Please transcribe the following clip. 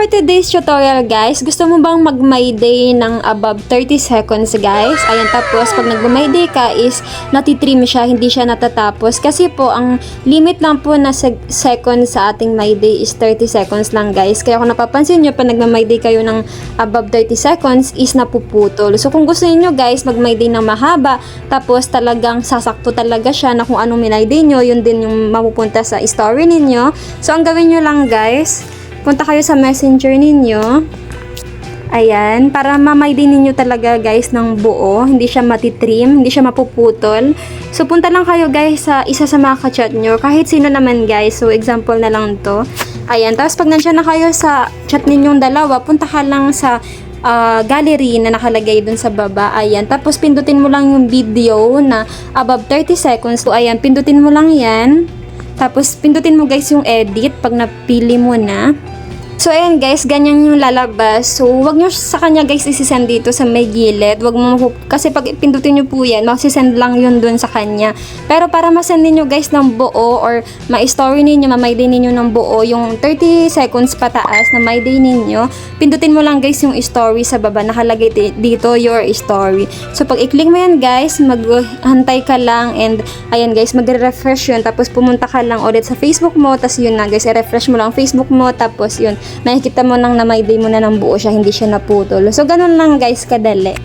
for today's tutorial guys, gusto mo bang mag my day ng above 30 seconds guys? Ayan, tapos pag nag my day ka is natitrim siya, hindi siya natatapos. Kasi po, ang limit lang po na seconds sa ating my day is 30 seconds lang guys. Kaya kung napapansin nyo, pag nag my day kayo ng above 30 seconds is napuputol. So kung gusto niyo guys, mag my day ng mahaba, tapos talagang sasakto talaga siya na kung anong my day nyo, yun din yung mapupunta sa story ninyo. So ang gawin nyo lang guys, punta kayo sa messenger ninyo. Ayan, para mamay din ninyo talaga guys ng buo, hindi siya matitrim, hindi siya mapuputol. So punta lang kayo guys sa isa sa mga ka-chat nyo, kahit sino naman guys. So example na lang to. Ayan, tapos pag nandiyan na kayo sa chat ninyong dalawa, punta ka lang sa gallery na nakalagay dun sa baba. Ayan, tapos pindutin mo lang yung video na above 30 seconds. So ayan, pindutin mo lang yan. Tapos pindutin mo guys yung edit pag napili mo na. So ayan guys, ganyan yung lalabas. So wag nyo sa kanya guys isisend dito sa may gilid. Wag mo kasi pag pindutin nyo po yan, masisend lang yun dun sa kanya. Pero para masend niyo guys ng buo or ma-story ninyo, ma-my day ninyo ng buo, yung 30 seconds pataas na my day ninyo, pindutin mo lang guys yung story sa baba. Nakalagay dito your story. So pag i-click mo yan guys, maghantay ka lang and ayan guys, magre-refresh yun. Tapos pumunta ka lang ulit sa Facebook mo. Tapos yun na guys, i-refresh mo lang Facebook mo. Tapos yun, makikita mo nang na my day mo na ng buo siya, hindi siya naputol. So, ganun lang guys, kadali.